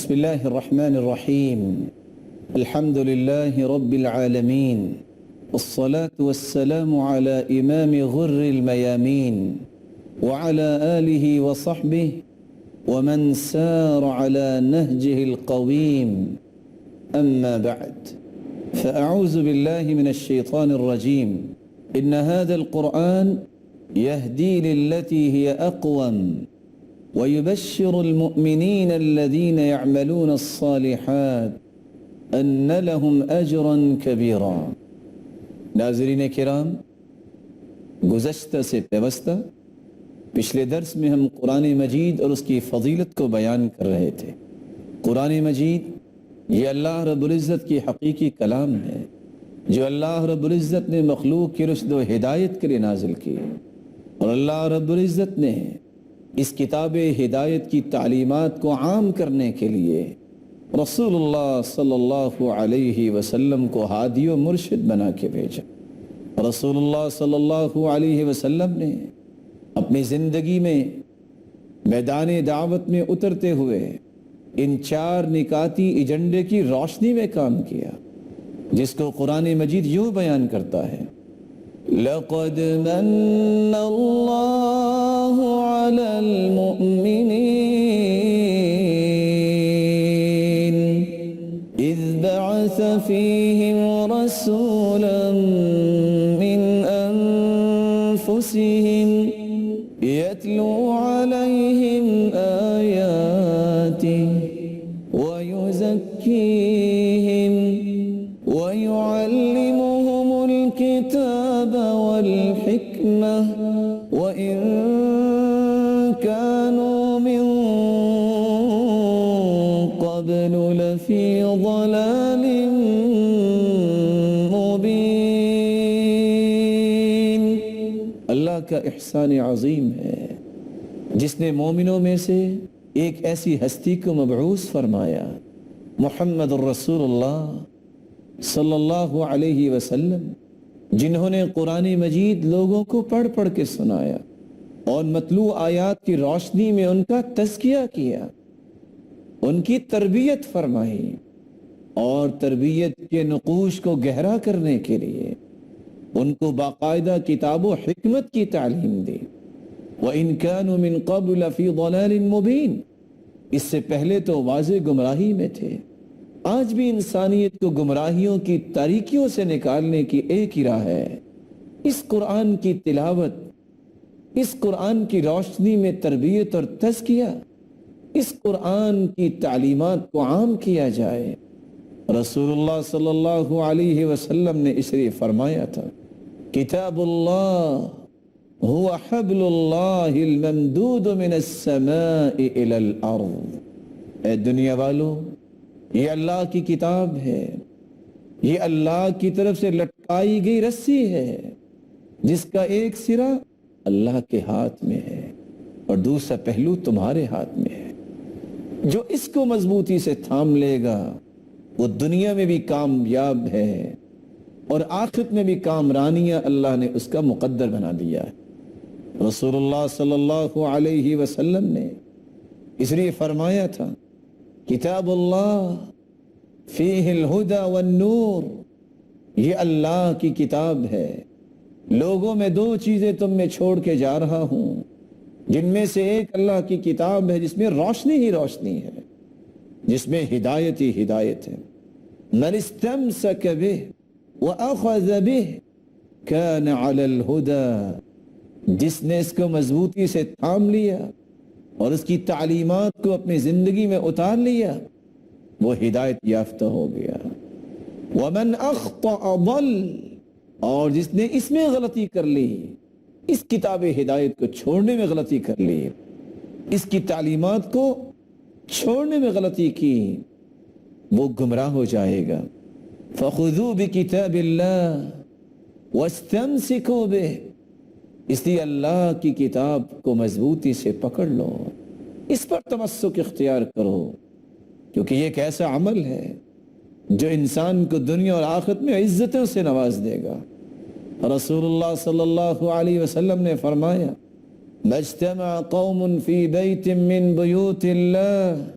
بسم الله الرحمن الرحيم الحمد لله رب العالمين والصلاة والسلام على إمام غر الميامين وعلى آله وصحبه ومن سار على نهجه القويم أما بعد فأعوذ بالله من الشيطان الرجيم إن هذا القرآن يهدي للتي هي أقوم ويبشر المؤمنين الذين يعملون الصالحات أن لهم أجرا كبيرا۔ ناظرین کرام، گزشتہ سے پیوستہ پچھلے درس میں ہم قرآن مجید اور اس کی فضیلت کو بیان کر رہے تھے۔ قرآن مجید یہ اللہ رب العزت کی حقیقی کلام ہے جو اللہ رب العزت نے مخلوق کی رشد و ہدایت کے لیے نازل کی، اور اللہ رب العزت نے اس کتاب ہدایت کی تعلیمات کو عام کرنے کے لیے رسول اللہ صلی اللہ علیہ وسلم کو ہادی و مرشد بنا کے بھیجا۔ رسول اللہ صلی اللہ علیہ وسلم نے اپنی زندگی میں میدان دعوت میں اترتے ہوئے ان 4 نکاتی ایجنڈے کی روشنی میں کام کیا، جس کو قرآن مجید یوں بیان کرتا ہے: لَقَدْ مَنَّ اللَّهُ عَلَى الْمُؤْمِنِينَ إِذْ بَعَثَ فِيهِمْ رَسُولًا مِّنْ أَنفُسِهِمْ يَتْلُو عَلَيْهِمْ آيَاتِهِ وَيُزَكِّيهِمْ وَيُعَلِّمُهُمُ الْكِتَابَ وَالْحِكْمَةَ وَإِن كَانُوا مِن قَبْلُ لَفِي ضَلَالٍ مُبِينٍ۔ اللہ کا احسان عظیم ہے جس نے مومنوں میں سے ایک ایسی ہستی کو مبعوث فرمایا، محمد الرسول اللہ صلی اللہ علیہ وسلم، جنہوں نے قرآن مجید لوگوں کو پڑھ پڑھ کے سنایا اور مطلوع آیات کی روشنی میں ان کا تزکیہ کیا، ان کی تربیت فرمائی، اور تربیت کے نقوش کو گہرا کرنے کے لیے ان کو باقاعدہ کتاب و حکمت کی تعلیم دی۔ وَإِن كَانُوا مِن قَبْلُ لَفِي ضَلَالٍ مُبِينٍ، اس سے پہلے تو واضح گمراہی میں تھے۔ آج بھی انسانیت کو گمراہیوں کی تاریکیوں سے نکالنے کی ایک ہی راہ ہے: اس قرآن کی تلاوت، اس قرآن کی روشنی میں تربیت اور تزکیہ، اس قرآن کی تعلیمات کو عام کیا جائے۔ رسول اللہ صلی اللہ علیہ وسلم نے اس لیے فرمایا تھا: کتاب اللہ هو حبل اللہ الممدود من السماء الى الارض۔ اے دنیا والو، یہ اللہ کی کتاب ہے، یہ اللہ کی طرف سے لٹکائی گئی رسی ہے جس کا ایک سرا اللہ کے ہاتھ میں ہے اور دوسرا پہلو تمہارے ہاتھ میں ہے۔ جو اس کو مضبوطی سے تھام لے گا وہ دنیا میں بھی کامیاب ہے اور آخرت میں بھی کامرانیاں اللہ نے اس کا مقدر بنا دیا ہے۔ رسول اللہ صلی اللہ علیہ وسلم نے اس لیے فرمایا تھا: کتاب اللہ فیہ الہدی والنور، یہ اللہ کی کتاب ہے، لوگوں میں 2 چیزیں تم میں چھوڑ کے جا رہا ہوں، جن میں سے ایک اللہ کی کتاب ہے جس میں روشنی ہی روشنی ہے، جس میں ہدایت ہی ہدایت ہے۔ من استمسک بہ واخذ بہ کان علی الہدی، جس نے اس کو مضبوطی سے تھام لیا اور اس کی تعلیمات کو اپنی زندگی میں اتار لیا، وہ ہدایت یافتہ ہو گیا۔ وَمَنْ أَخْطَأَ ضَلَّ، اور جس نے اس میں غلطی کر لی، اس کتاب ہدایت کو چھوڑنے میں غلطی کر لی، اس کی تعلیمات کو چھوڑنے میں غلطی کی، وہ گمراہ ہو جائے گا۔ فَخُذُوا بِكِتَابِ اللَّهِ وَاسْتَمْسِكُوا بِهِ، اس لیے اللہ کی کتاب کو مضبوطی سے پکڑ لو، اس پر تمسک اختیار کرو، کیونکہ یہ ایک ایسا عمل ہے جو انسان کو دنیا اور آخرت میں عزتوں سے نواز دے گا۔ رسول اللہ صلی اللہ علیہ وسلم نے فرمایا: مَا اجْتَمَعَ قَوْمٌ فِي بَيْتٍ مِّن بُيُوتِ اللَّهِ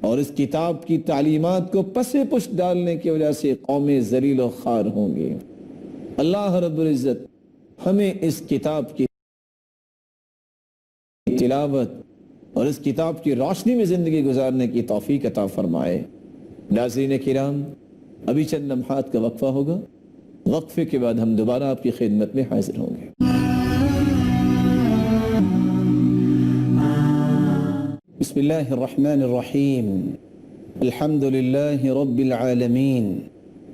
اور اس کتاب کی تعلیمات کو پسے پش ڈالنے کی وجہ سے قومیں ذلیل و خوار ہوں گی۔ اللہ رب العزت ہمیں اس کتاب کی تلاوت اور اس کتاب کی روشنی میں زندگی گزارنے کی توفیق عطا فرمائے۔ ناظرین کرام، ابھی چند لمحات کا وقفہ ہوگا، وقفے کے بعد ہم دوبارہ آپ کی خدمت میں حاضر ہوں گے۔ بسم اللہ الرحمن الرحیم، الحمد للہ رب العالمین،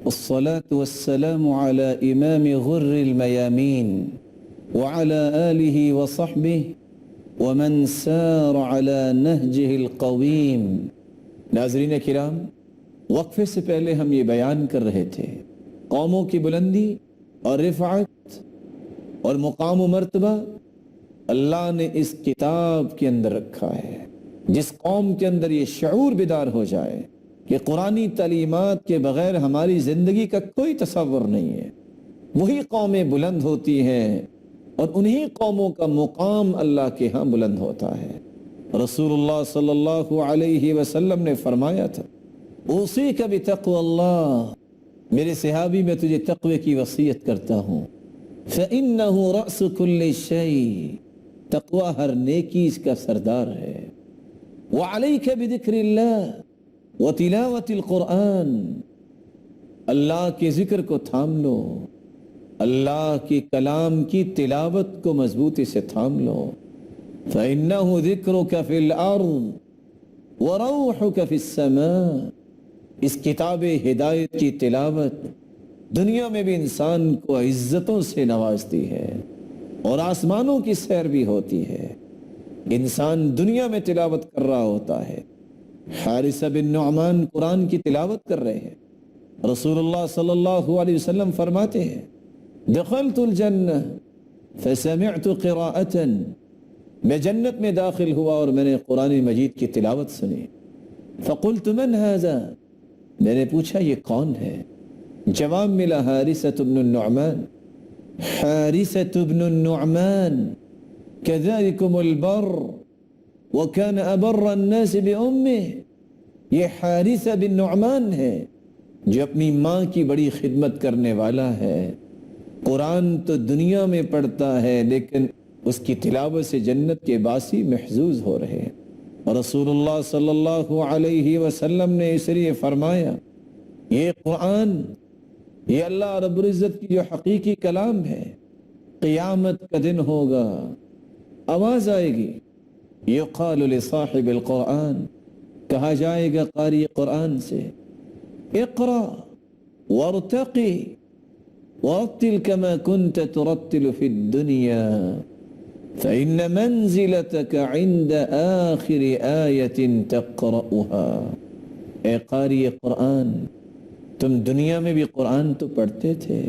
والصلاة والسلام على امام غر المیامین وعلى آلہ وصحبہ ومن سار على نهجه القویم۔ ناظرین کرام، وقفے سے پہلے ہم یہ بیان کر رہے تھے قوموں کی بلندی اور رفعت اور مقام و مرتبہ اللہ نے اس کتاب کے اندر رکھا ہے۔ جس قوم کے اندر یہ شعور بیدار ہو جائے کہ قرآنی تعلیمات کے بغیر ہماری زندگی کا کوئی تصور نہیں ہے، وہی قومیں بلند ہوتی ہیں اور انہی قوموں کا مقام اللہ کے ہاں بلند ہوتا ہے۔ رسول اللہ صلی اللہ علیہ وسلم نے فرمایا تھا، اوصیک بتقوی اللہ، میرے صحابی میں تجھے تقوی کی وصیت کرتا ہوں، فإنہ رأس کل شیء، تقوی ہر نیکی اس کا سردار ہے، وعلیک بذکر اللہ وتلاوت القرآن، اللہ کے ذکر کو تھام لو، اللہ کی کلام کی تلاوت کو مضبوطی سے تھام لو، فإنہ ذکرک فی الارض وروحک فی السماء، اس کتاب ہدایت کی تلاوت دنیا میں بھی انسان کو عزتوں سے نوازتی ہے اور آسمانوں کی سیر بھی ہوتی ہے۔ انسان دنیا میں تلاوت کر رہا ہوتا ہے، حارثہ بن نعمان قرآن کی تلاوت کر رہے ہیں، رسول اللہ صلی اللہ علیہ وسلم فرماتے ہیں، دخلت الجنہ فسمعت قراءة، میں جنت میں داخل ہوا اور میں نے قرآن مجید کی تلاوت سنی، فقلت من هذا، میں نے پوچھا یہ کون ہے؟ جواب ملا حارثة بن النعمان، حارثة بن النعمان كذلكم البر وكان أبر الناس بأمه، یہ حارثہ بن نعمان ہے جو اپنی ماں کی بڑی خدمت کرنے والا ہے، قرآن تو دنیا میں پڑھتا ہے لیکن اس کی تلاوت سے جنت کے باسی محظوظ ہو رہے ہیں۔ اور رسول اللہ صلی اللہ علیہ وسلم نے اس لیے فرمایا، یہ قرآن، یہ اللہ رب العزت کی جو حقیقی کلام ہے، قیامت کا دن ہوگا، آواز آئے گی، یقال لصاحب القرآن، کہا جائے گا قاری قرآن سے، اقرأ وارتقی ورتل كما كنت ترتل في الدنيا فإن منزلتك عند آخر آية تقرأها، اے قاری قرآن، تم دنیا میں بھی قرآن تو پڑھتے تھے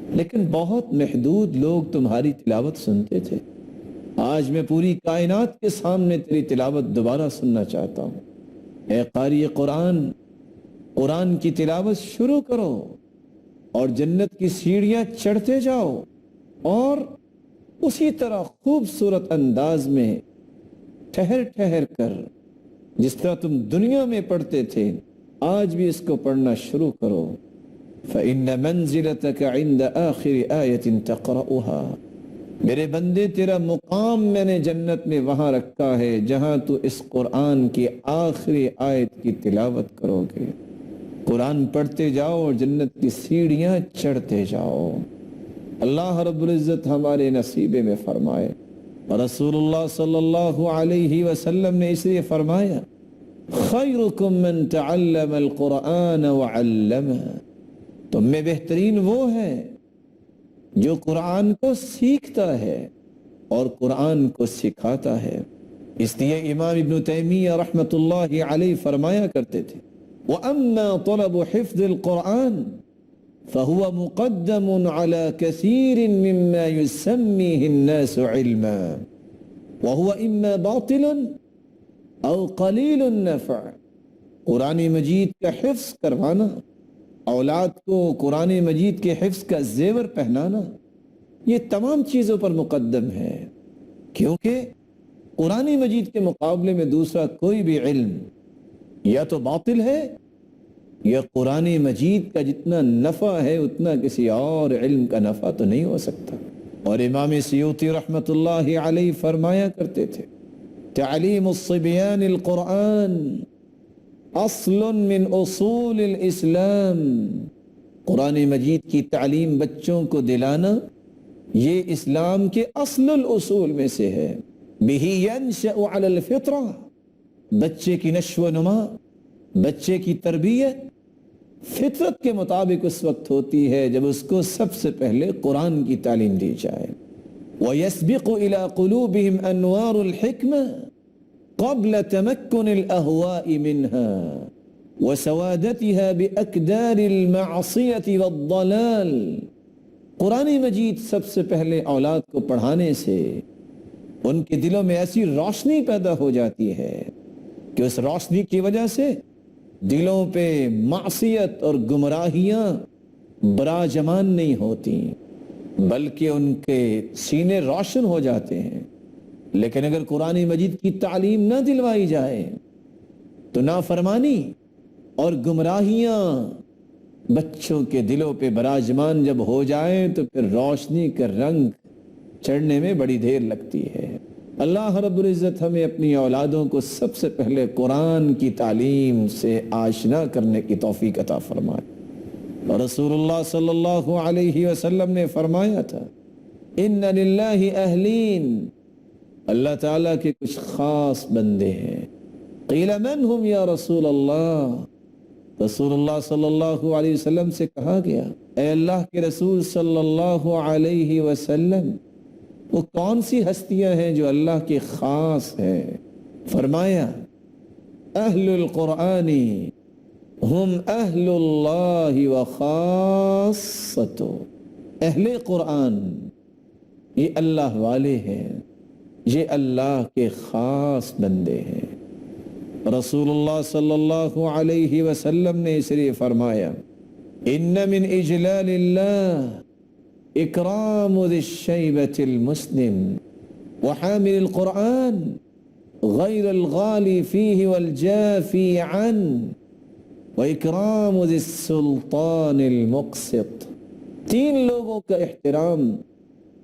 لیکن بہت محدود لوگ تمہاری تلاوت سنتے تھے، آج میں پوری کائنات کے سامنے تیری تلاوت دوبارہ سننا چاہتا ہوں۔ اے قاری قرآن، قرآن کی تلاوت شروع کرو اور جنت کی سیڑھیاں چڑھتے جاؤ، اور اسی طرح خوبصورت انداز میں ٹھہر ٹھہر کر جس طرح تم دنیا میں پڑھتے تھے آج بھی اس کو پڑھنا شروع کرو۔ فَإِنَّ مَنزِلَتَكَ عِنْدَ آخِرِ آيَةٍ تَقْرَأُهَا، میرے بندے تیرا مقام میں نے جنت میں وہاں رکھا ہے جہاں تو اس قرآن کی آخری آیت کی تلاوت کرو گے۔ قرآن پڑھتے جاؤ اور جنت کی سیڑھیاں چڑھتے جاؤ۔ اللہ رب العزت ہمارے نصیبے میں فرمائے۔ رسول اللہ صلی اللہ علیہ وسلم نے اس لیے فرمایا، خیرکم من تعلم القرآن وعلمہ، تم میں بہترین وہ ہے جو قرآن کو سیکھتا ہے اور قرآن کو سکھاتا ہے۔ اس لیے امام ابن تیمیہ رحمۃ اللہ علیہ فرمایا کرتے تھے، وَأَمَّا طَلَبُ حِفْظِ الْقُرْآنِ فَهُوَ مُقَدَّمٌ عَلَى كَثِيرٍ مِّمَّا يُسَمِّيهِ النَّاسُ عِلْمًا وَهُوَ إِمَّا بَاطِلٌ أَوْ قَلِيلُ النَّفْعِ، قرآن مجید کا حفظ کروانا، اولاد کو قرآن مجید کے حفظ کا زیور پہنانا، یہ تمام چیزوں پر مقدم ہے، کیونکہ قرآن مجید کے مقابلے میں دوسرا کوئی بھی علم یا تو باطل ہے یا قرآن مجید کا جتنا نفع ہے اتنا کسی اور علم کا نفع تو نہیں ہو سکتا۔ اور امام سیوطی رحمت اللہ علیہ فرمایا کرتے تھے تعلیم الصبیان القرآن اصل من اصول الاسلام، قرآن مجید کی تعلیم بچوں کو دلانا یہ اسلام کے اصل الاصول میں سے ہے۔ بہ ینشأ علی الفطرہ، بچے کی نشو و نما، بچے کی تربیت فطرت کے مطابق اس وقت ہوتی ہے جب اس کو سب سے پہلے قرآن کی تعلیم دی جائے۔ وَيَسْبِقُ إِلَىٰ قُلُوبِهِمْ أَنْوَارُ الْحِكْمَةِ قَبْلَ تَمَكُّنِ الْأَهْوَاءِ مِنْهَا وَسَوَادَتِهَا بِأَكْدَارِ الْمَعْصِيَةِ وَالضَّلَالِ، قرآن مجید سب سے پہلے اولاد کو پڑھانے سے ان کے دلوں میں ایسی روشنی پیدا ہو جاتی ہے کہ اس روشنی کی وجہ سے دلوں پہ معصیت اور گمراہیاں براجمان نہیں ہوتی بلکہ ان کے سینے روشن ہو جاتے ہیں۔ لیکن اگر قرآن مجید کی تعلیم نہ دلوائی جائے تو نافرمانی اور گمراہیاں بچوں کے دلوں پہ براجمان جب ہو جائیں تو پھر روشنی کا رنگ چڑھنے میں بڑی دیر لگتی ہے۔ اللہ رب العزت ہمیں اپنی اولادوں کو سب سے پہلے قرآن کی تعلیم سے آشنا کرنے کی توفیق عطا فرمائے۔ اور رسول اللہ صلی اللہ علیہ وسلم نے فرمایا تھا ان للہ اہلین، اللہ تعالیٰ کے کچھ خاص بندے ہیں۔ قیل من ہم یا رسول اللہ، رسول اللہ صلی اللہ علیہ وسلم سے کہا گیا اے اللہ کے رسول صلی اللہ علیہ وسلم وہ کون سی ہستیاں ہیں جو اللہ کے خاص ہیں؟ فرمایا اہل القرآن ہم اہل اللہ وخاصتہ، اہل قرآن یہ اللہ والے ہیں، یہ اللہ کے خاص بندے ہیں۔ رسول اللہ صلی اللہ علیہ وسلم نے اس لیے فرمایا ان من اجلال اللہ اکرام ذی الشیبۃ المسلم وحامل القرآن غیر الغالی فیہ والجافی عنہ وَإِكْرَامُ ذِي السُّلْطَانِ الْمُقْسِطِ، تین لوگوں کا احترام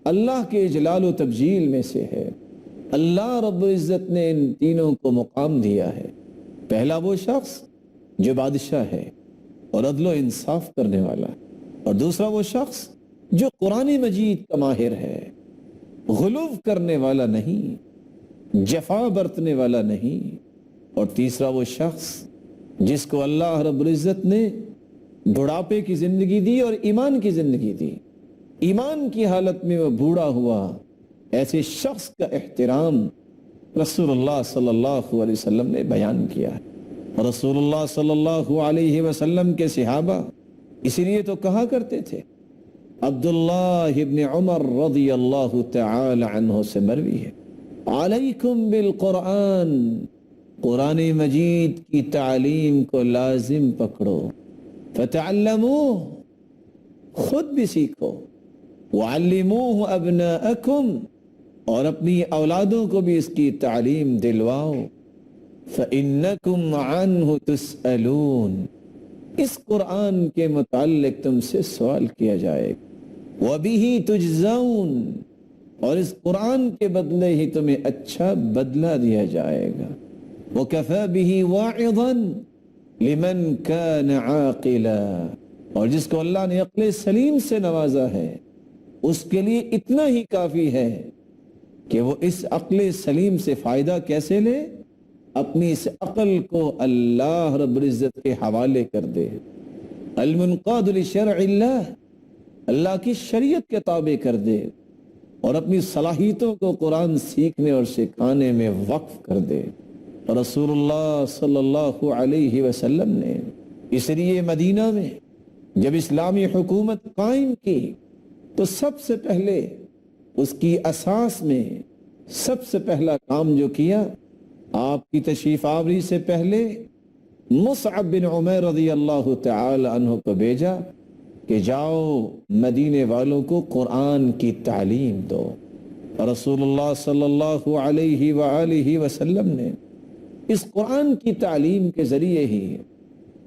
اللہ کے جلال و تبجیل میں سے ہے۔ اللہ رب العزت نے ان تینوں کو مقام دیا ہے۔ پہلا وہ شخص جو بادشاہ ہے اور عدل و انصاف کرنے والا، اور دوسرا وہ شخص جو قرآن مجید کا ماہر ہے، غلو کرنے والا نہیں، جفا برتنے والا نہیں، اور تیسرا وہ شخص جس کو اللہ رب العزت نے بڑھاپے کی زندگی دی اور ایمان کی زندگی دی، ایمان کی حالت میں وہ بوڑھا ہوا، ایسے شخص کا احترام رسول اللہ صلی اللہ علیہ وسلم نے بیان کیا ہے۔ رسول اللہ صلی اللہ علیہ وسلم کے صحابہ اسی لیے تو کہا کرتے تھے، عبداللہ ابن عمر رضی اللہ تعالی عنہ سے مروی ہے علیکم بالقرآن، قرآن مجید کی تعلیم کو لازم پکڑو، فتعلموہ، خود بھی سیکھو، وعلموہ ابناءکم، اور اپنی اولادوں کو بھی اس کی تعلیم دلواؤ، فإنکم عنہ تسألون، اس قرآن کے متعلق تم سے سوال کیا جائے گا، وبہ تجزون، اور اس قرآن کے بدلے ہی تمہیں اچھا بدلہ دیا جائے گا، وَكَفَى بِهِ وَاعِظًا لِمَنْ كَانَ عَاقِلًا، اور جس کو اللہ نے عقل سلیم سے نوازا ہے اس کے لیے اتنا ہی کافی ہے کہ وہ اس عقل سلیم سے فائدہ کیسے لے، اپنی اس عقل کو اللہ رب العزت کے حوالے کر دے، المنقاد لشرع اللہ، اللہ کی شریعت کے تابع کر دے، اور اپنی صلاحیتوں کو قرآن سیکھنے اور سکھانے میں وقف کر دے۔ رسول اللہ صلی اللہ علیہ وسلم نے اس لیے مدینہ میں جب اسلامی حکومت قائم کی تو سب سے پہلے اس کی اساس میں سب سے پہلا کام جو کیا، آپ کی تشریف آوری سے پہلے مصعب بن عمیر رضی اللہ تعالی عنہ کو بھیجا کہ جاؤ مدینے والوں کو قرآن کی تعلیم دو۔ رسول اللہ صلی اللہ علیہ وآلہ وسلم نے اس قرآن کی تعلیم کے ذریعے ہی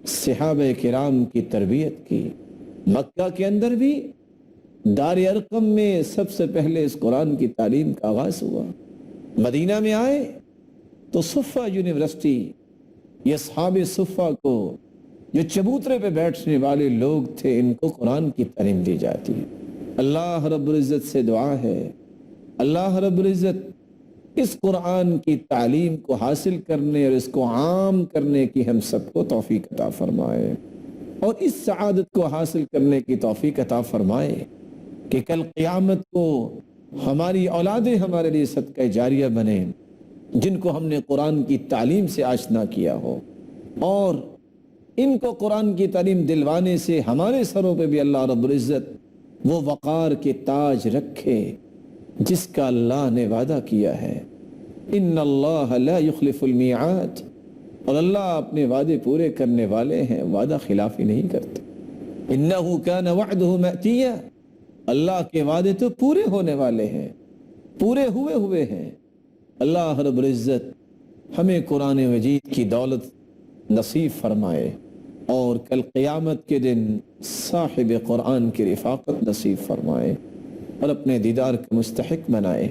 صحابہ کرام کی تربیت کی۔ مکہ کے اندر بھی دار ارقم میں سب سے پہلے اس قرآن کی تعلیم کا آغاز ہوا۔ مدینہ میں آئے تو صفہ یونیورسٹی، یہ اصحاب صفہ کو، جو چبوترے پہ بیٹھنے والے لوگ تھے، ان کو قرآن کی تعلیم دی جاتی ہے۔ اللہ رب العزت سے دعا ہے اللہ رب العزت اس قرآن کی تعلیم کو حاصل کرنے اور اس کو عام کرنے کی ہم سب کو توفیق عطا فرمائے، اور اس سعادت کو حاصل کرنے کی توفیق عطا فرمائے کہ کل قیامت کو ہماری اولادیں ہمارے لیے صدقہ جاریہ بنے، جن کو ہم نے قرآن کی تعلیم سے آشنا کیا ہو، اور ان کو قرآن کی تعلیم دلوانے سے ہمارے سروں پہ بھی اللہ رب العزت وہ وقار کے تاج رکھے جس کا اللہ نے وعدہ کیا ہے۔ ان اللہ لا یخلف المیعاد، اور اللہ اپنے وعدے پورے کرنے والے ہیں، وعدہ خلافی نہیں کرتے۔ انہ کان وعدہ مأتیا، اللہ کے وعدے تو پورے ہونے والے ہیں، پورے ہوئے ہیں۔ اللہ رب العزت ہمیں قرآن مجید کی دولت نصیب فرمائے، اور کل قیامت کے دن صاحب قرآن کی رفاقت نصیب فرمائے، اور اپنے دیدار کا مستحق بنائے۔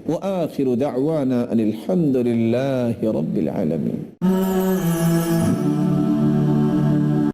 وآخر دعوانا ان الحمد للہ رب العالمین۔